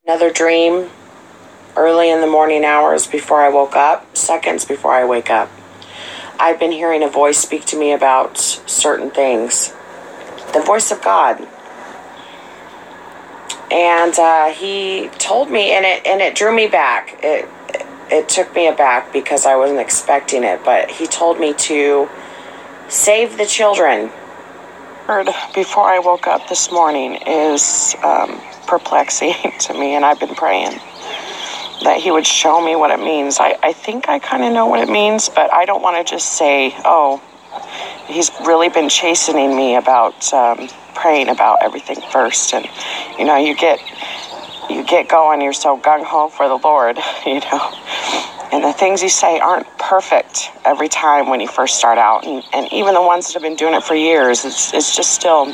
Another dream early in the morning hours before I woke up, seconds before I wake up. I've been hearing a voice speak to me about certain things. The voice of God. And he told me, and it drew me back. It took me aback because I wasn't expecting it, but he told me to save the children. Before I woke up this morning is perplexing to me, and I've been praying that he would show me what it means. I think I kind of know what it means, but I don't want to just say, oh, he's really been chastening me about praying about everything first. And, you get going, you're so gung-ho for the Lord, And the things you say aren't perfect every time when you first start out. And even the ones that have been doing it for years, it's just still,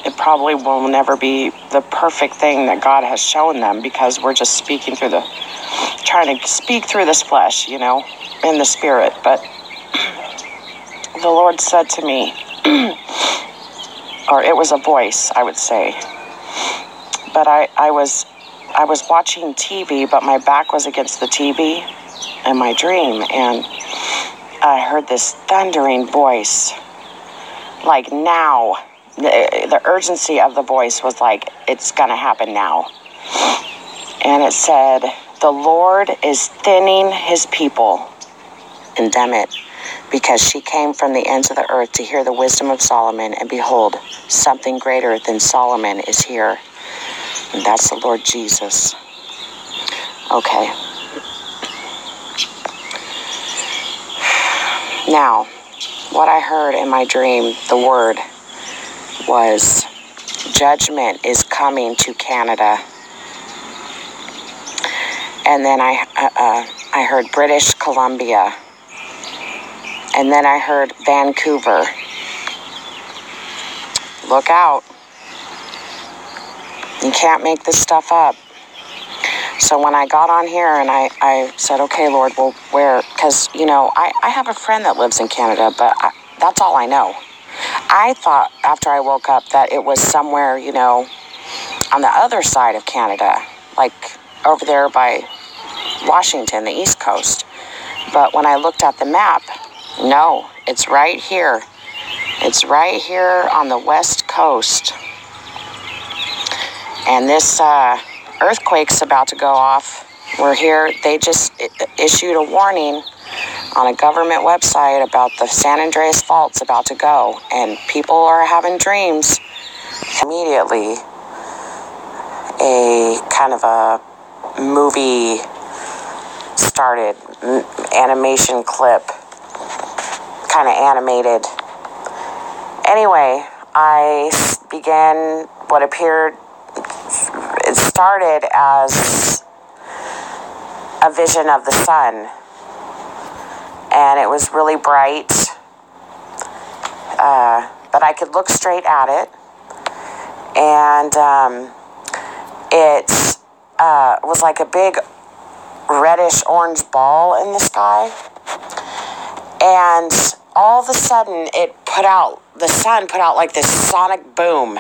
it probably will never be the perfect thing that God has shown them, because we're just trying to speak through this flesh, in the spirit. But the Lord said to me, or it was a voice, I would say, but I was watching TV, but my back was against the TV in my dream, and I heard this thundering voice, like now. The urgency of the voice was like, it's going to happen now. And it said, the Lord is thinning his people. Condemn it, because she came from the ends of the earth to hear the wisdom of Solomon, and behold, something greater than Solomon is here. And that's the Lord Jesus. Okay. Now, what I heard in my dream, the word was, judgment is coming to Canada. And then I heard British Columbia. And then I heard Vancouver. Look out. You can't make this stuff up. So when I got on here and I said, okay, Lord, well, where? Because, I have a friend that lives in Canada, but that's all I know. I thought after I woke up that it was somewhere, on the other side of Canada, like over there by Washington, the East Coast. But when I looked at the map, no, it's right here. It's right here on the West Coast. And this earthquake's about to go off. We're here. They just issued a warning on a government website about the San Andreas Fault's about to go. And people are having dreams. Immediately, a kind of a movie started, animation clip, kind of animated. Anyway, I began what appeared, it started as a vision of the sun, and it was really bright, but I could look straight at it, and it was like a big reddish orange ball in the sky, and all of a sudden the sun put out like this sonic boom,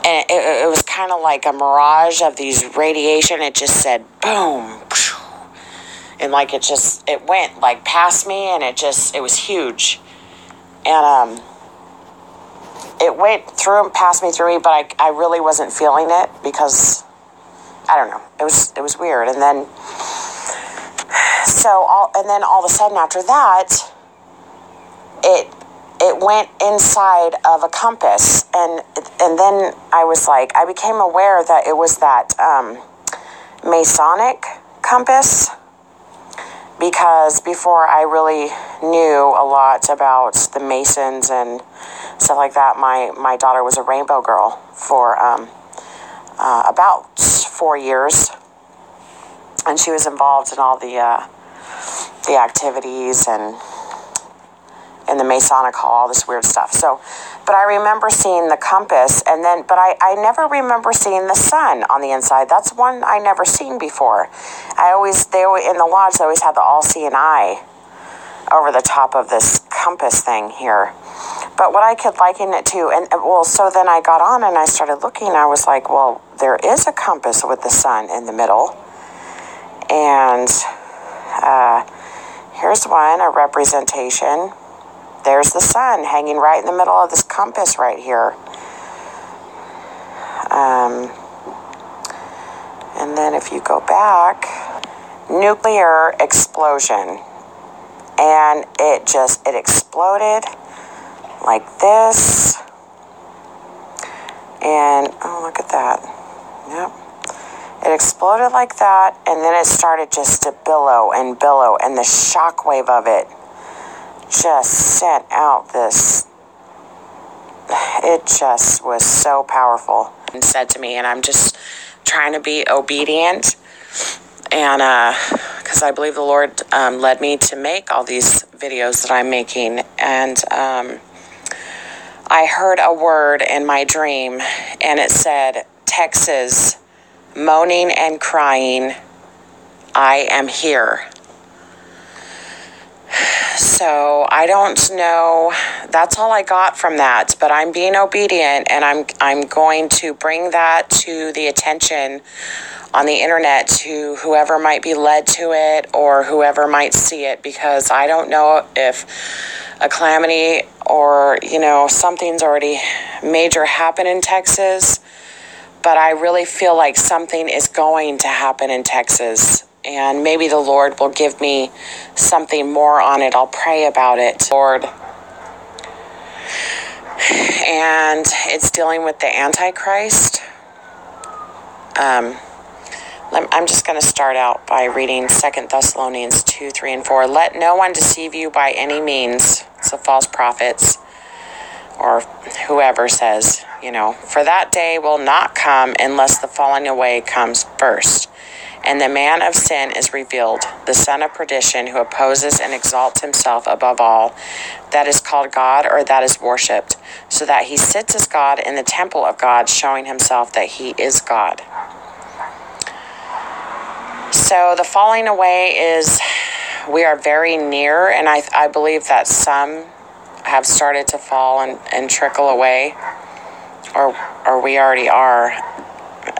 and it was kind of like a mirage of these radiation. It just said boom, and like it went like past me, and it was huge, and it went through and passed me through me, but I really wasn't feeling it because I don't know, it was weird. And then all of a sudden after that, it went inside of a compass, and then I became aware that it was that Masonic compass, because before I really knew a lot about the Masons and stuff like that, my daughter was a Rainbow Girl for about 4 years, and she was involved in all the activities and in the Masonic Hall, all this weird stuff. So, but I remember seeing the compass, but I never remember seeing the sun on the inside. That's one I never seen before. In the lodge, they always had the all-seeing eye over the top of this compass thing here. But what I could liken it to, and well, so then I got on and I started looking. I was like, well, there is a compass with the sun in the middle. And here's one, a representation. There's the sun hanging right in the middle of this compass right here. And then if you go back, nuclear explosion. And it exploded like this. And, oh, look at that. Yep. It exploded like that, and then it started just to billow, and the shock wave of it just sent out this. It just was so powerful. And said to me, and I'm just trying to be obedient, and because I believe the Lord led me to make all these videos that I'm making, and I heard a word in my dream, and it said, Texas, moaning and crying, I am here. So I don't know. That's all I got from that. But I'm being obedient, and I'm going to bring that to the attention on the internet to whoever might be led to it or whoever might see it, because I don't know if a calamity or, something's already major happened in Texas. But I really feel like something is going to happen in Texas. And maybe the Lord will give me something more on it. I'll pray about it, Lord. And it's dealing with the Antichrist. I'm just going to start out by reading 2 Thessalonians 2, 3, and 4. Let no one deceive you by any means. It's the false prophets, or whoever says, for that day will not come unless the falling away comes first. And the man of sin is revealed, the son of perdition, who opposes and exalts himself above all that is called God or that is worshipped, so that he sits as God in the temple of God, showing himself that he is God. So the falling away is, we are very near, and I believe that some have started to fall and trickle away, or we already are,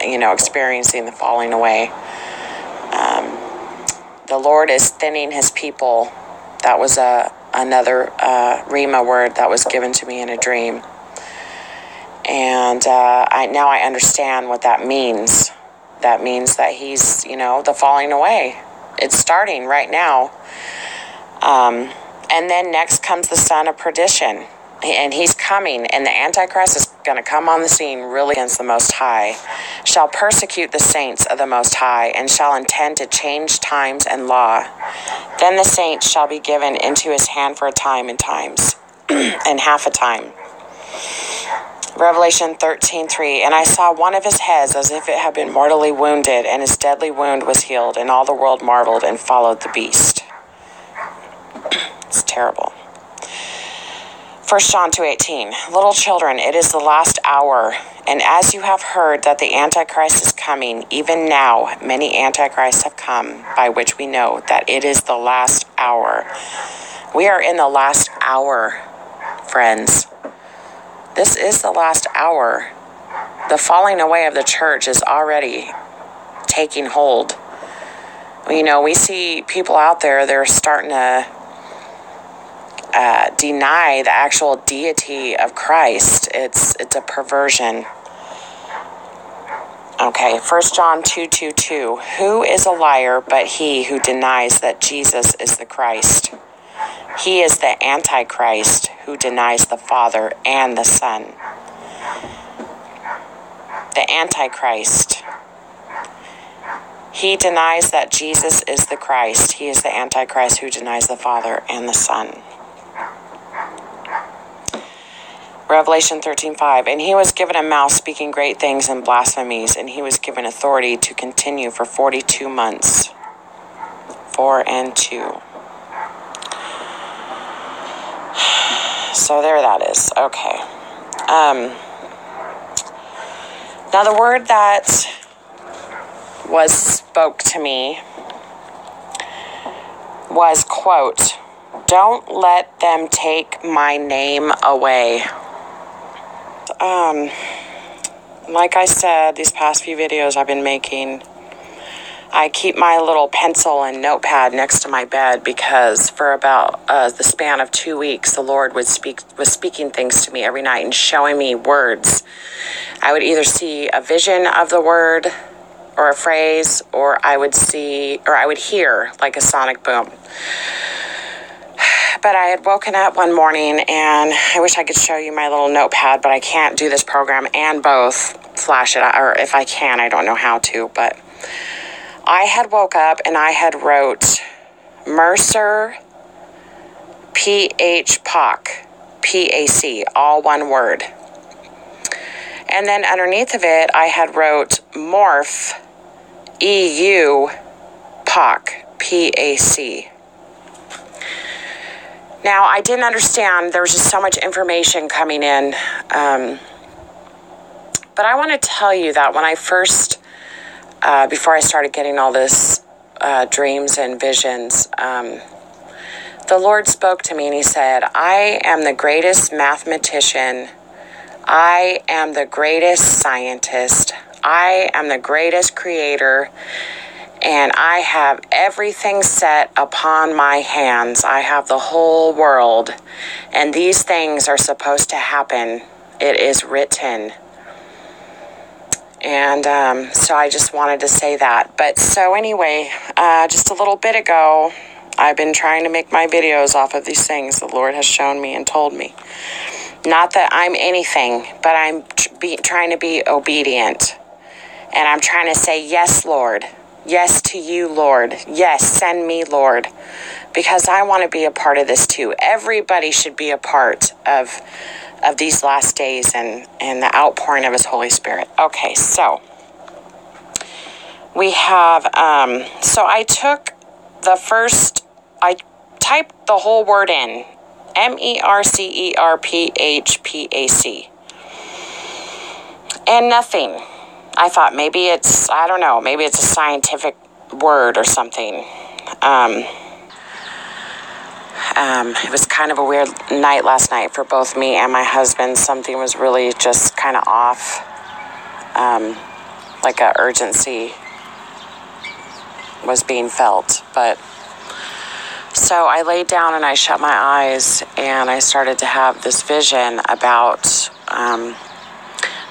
experiencing the falling away. The Lord is thinning his people. That was another Rhema word that was given to me in a dream. And now I understand what that means. That means that he's, the falling away. It's starting right now. And then next comes the son of perdition. And he's coming, and the Antichrist is going to come on the scene really against the Most High, shall persecute the saints of the Most High, and shall intend to change times and law. Then the saints shall be given into his hand for a time and times, and half a time. Revelation 13:3, and I saw one of his heads as if it had been mortally wounded, and his deadly wound was healed, and all the world marveled and followed the beast. It's terrible. 1 John 2:18, little children, it is the last hour, and as you have heard that the Antichrist is coming, even now many Antichrists have come, by which we know that it is the last hour. We are in the last hour, friends. This is the last hour. The falling away of the church is already taking hold. We see people out there, they're starting to deny the actual deity of Christ. It's a perversion. Okay, 1 John 2:2. Who is a liar but he who denies that Jesus is the Christ? He is the Antichrist who denies the Father and the Son. The Antichrist. He denies that Jesus is the Christ. He is the Antichrist who denies the Father and the Son. Revelation 13:5, and he was given a mouth speaking great things and blasphemies, and he was given authority to continue for 42 months. 4 and 2. So there that is. Okay. Now the word that spoke to me was, quote, Don't let them take my name away. Like I said, these past few videos I've been making, I keep my little pencil and notepad next to my bed because for about the span of 2 weeks, the Lord was speaking things to me every night and showing me words. I would either see a vision of the word or a phrase, or I would hear like a sonic boom. But I had woken up one morning, and I wish I could show you my little notepad, but I can't do this program and both flash it, or if I can, I don't know how to, but I had woke up and I had wrote Mercer P.H. Pac, P-A-C, all one word. And then underneath of it, I had wrote Morph, E-U, Pac, P-A-C. Now, I didn't understand. There was just so much information coming in. But I want to tell you that when I first, before I started getting all this dreams and visions, the Lord spoke to me and he said, I am the greatest mathematician. I am the greatest scientist. I am the greatest creator. And I have everything set upon my hands. I have the whole world. And these things are supposed to happen. It is written. And so I just wanted to say that. But so anyway, just a little bit ago, I've been trying to make my videos off of these things the Lord has shown me and told me. Not that I'm anything, but I'm trying to be obedient. And I'm trying to say, yes, Lord. Yes to you, Lord. Yes, send me, Lord. Because I want to be a part of this too. Everybody should be a part of these last days and the outpouring of his Holy Spirit. Okay, so we have, so I took I typed the whole word in, MERCERPHPAC. And nothing. I thought maybe it's a scientific word or something. It was kind of a weird night last night for both me and my husband. Something was really just kind of off, like a urgency was being felt. But so I laid down and I shut my eyes and I started to have this vision about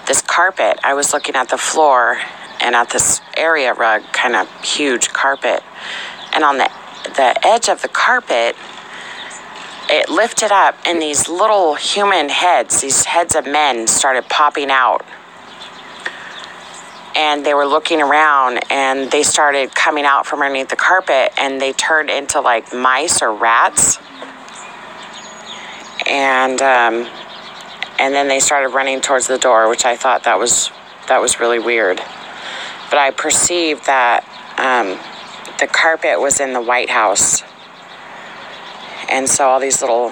this carpet. I was looking at the floor and at this area rug, kind of huge carpet. And on the edge of the carpet, it lifted up and these little human heads, these heads of men started popping out. And they were looking around and they started coming out from underneath the carpet and they turned into like mice or rats. And then they started running towards the door, which I thought that was really weird. But I perceived that the carpet was in the White House. And so all these little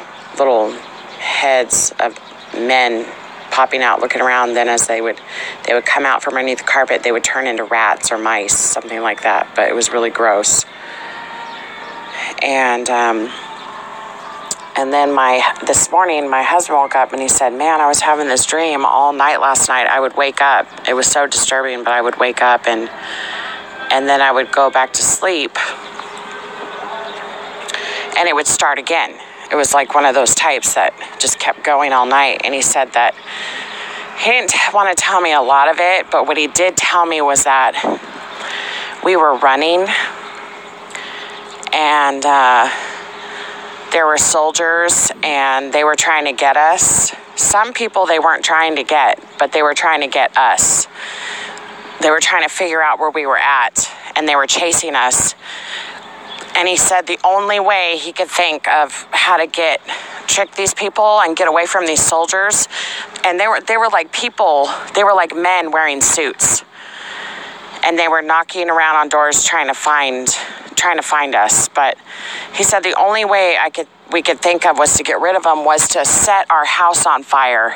heads of men popping out, looking around, then as they would come out from underneath the carpet, they would turn into rats or mice, something like that. But it was really gross. And then this morning, my husband woke up and he said, man, I was having this dream all night last night. I would wake up. It was so disturbing, but I would wake up and then I would go back to sleep and it would start again. It was like one of those types that just kept going all night. And he said that he didn't want to tell me a lot of it, but what he did tell me was that we were running and there were soldiers and they were trying to get us. Some people they weren't trying to get, but they were trying to get us. They were trying to figure out where we were at and they were chasing us. And he said the only way he could think of how to trick these people and get away from these soldiers. And they were like people, they were like men wearing suits. And they were knocking around on doors trying to find us. But he said the only way we could think of was to get rid of them was to set our house on fire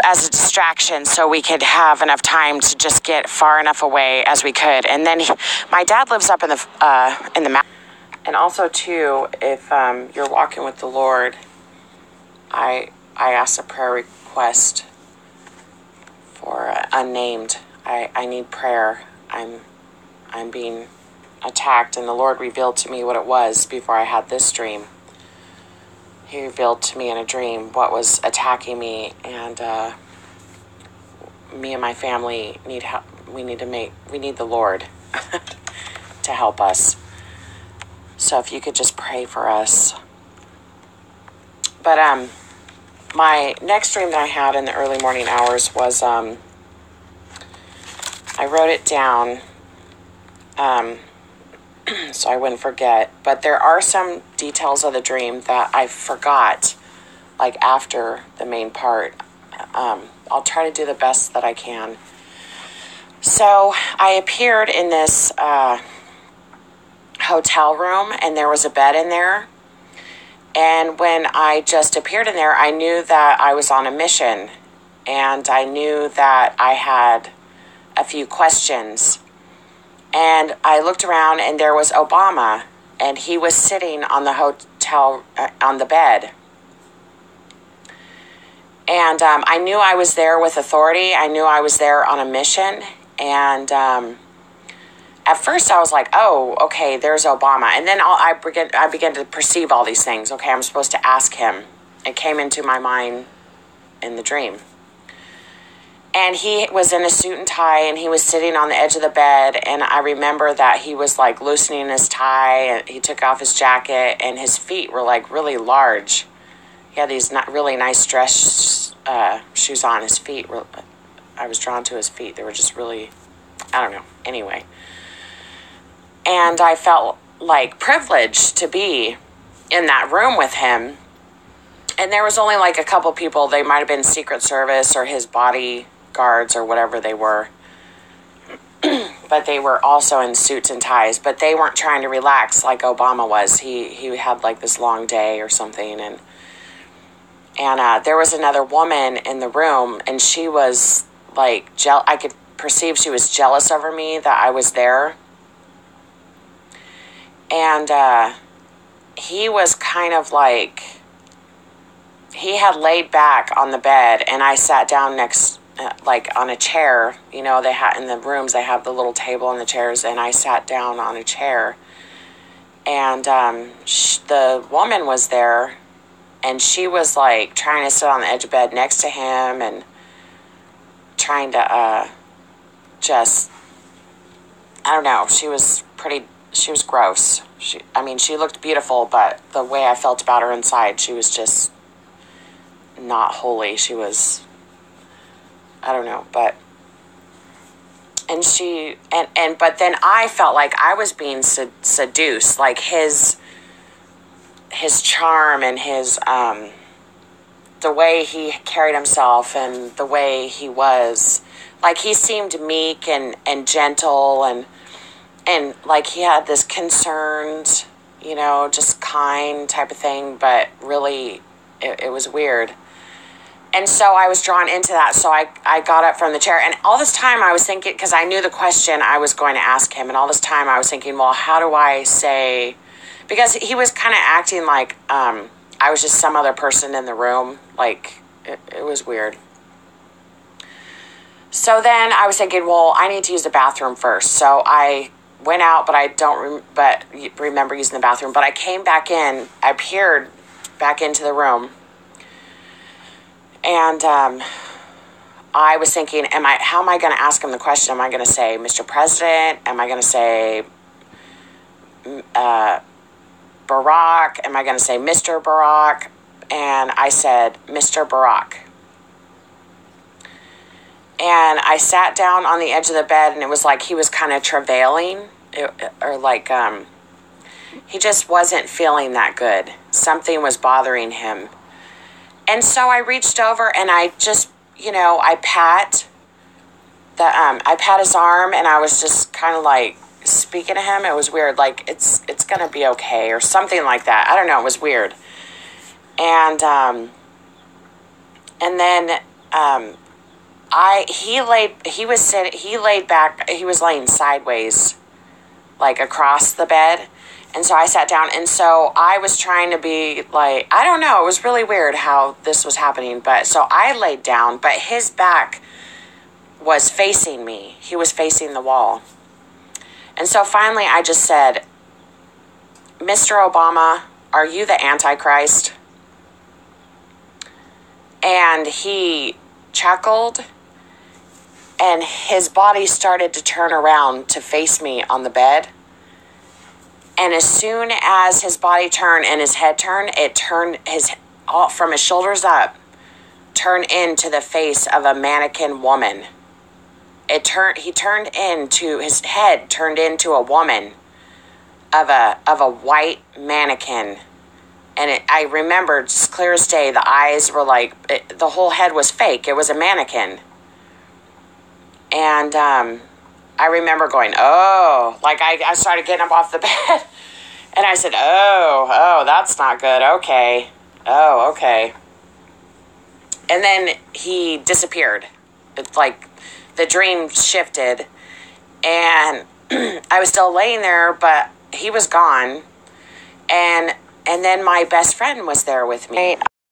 as a distraction so we could have enough time to just get far enough away as we could. And then my dad lives up in the mountains. And also, too, if you're walking with the Lord, I asked a prayer request for unnamed. I need prayer. I'm being attacked, and the Lord revealed to me what it was before I had this dream. He revealed to me in a dream what was attacking me, and me and my family need help. We need the Lord to help us. So if you could just pray for us. But my next dream that I had in the early morning hours was I wrote it down so I wouldn't forget. But there are some details of the dream that I forgot, like after the main part. I'll try to do the best that I can. So I appeared in this hotel room, and there was a bed in there. And when I just appeared in there, I knew that I was on a mission, and I knew that I had a few questions. And I looked around, and there was Obama, and he was sitting on the hotel, on the bed. And I knew I was there with authority. I knew I was there on a mission. And at first I was like, oh, okay, there's Obama. And then I began to perceive all these things. Okay, I'm supposed to ask him. It came into my mind in the dream. And he was in a suit and tie, and he was sitting on the edge of the bed. And I remember that he was like loosening his tie, and he took off his jacket, and his feet were like really large. He had these really nice dress shoes on. His feet were, I was drawn to his feet. They were just really, I don't know. Anyway. And I felt like privileged to be in that room with him. And there was only like a couple people. They might have been Secret Service or his bodyguards or whatever they were. But they were also in suits and ties. But they weren't trying to relax like Obama was. He had like this long day or something. And there was another woman in the room, and she was like, I could perceive she was jealous over me that I was there. And he was kind of like, he had laid back on the bed, and I sat down next, like on a chair. You know, they had in the rooms, they have the little table and the chairs, and I sat down on a chair. And the woman was there, and she was like trying to sit on the edge of bed next to him and trying to just, I don't know, she was gross. She looked beautiful, but the way I felt about her inside, she was just not holy. She was, I don't know, but then I felt like I was being seduced, like his charm and his the way he carried himself and the way he was, like he seemed meek and gentle and like he had this concerned, you know, just kind type of thing, but really it was weird. And so I was drawn into that. So I got up from the chair, and all this time I was thinking, because I knew the question I was going to ask him, and all this time I was thinking, well, how do I say, because he was kind of acting like I was just some other person in the room. Like it was weird. So then I was thinking, well, I need to use the bathroom first. So I went out, but I don't remember using the bathroom. But I came back in, I peered back into the room, and I was thinking, how am I going to ask him the question? Am I going to say, Mr. President? Am I going to say Barack? Am I going to say Mr. Barack? And I said, Mr. Barack. And I sat down on the edge of the bed, and it was like he was kind of travailing, he just wasn't feeling that good. Something was bothering him. And so I reached over, and I just, I pat his arm, and I was just kind of like speaking to him. It was weird, like it's going to be okay or something like that. I don't know, it was weird. And then he laid back, he was laying sideways, like across the bed. And so I sat down, and so I was trying to be like, I don't know, it was really weird how this was happening. But so I laid down, but his back was facing me. He was facing the wall. And so finally I just said, Mr. Obama, are you the Antichrist? And he chuckled, and his body started to turn around to face me on the bed. And as soon as his body turned and his head turned, it turned from his shoulders up, turned into the face of a mannequin woman. His head turned into a woman of a white mannequin. And I remember just clear as day, the eyes were like, the whole head was fake. It was a mannequin. And I remember going, oh, like I started getting up off the bed. And I said, oh, that's not good. Okay. Oh, okay. And then he disappeared. It's like the dream shifted. And I was still laying there, but he was gone. And then my best friend was there with me.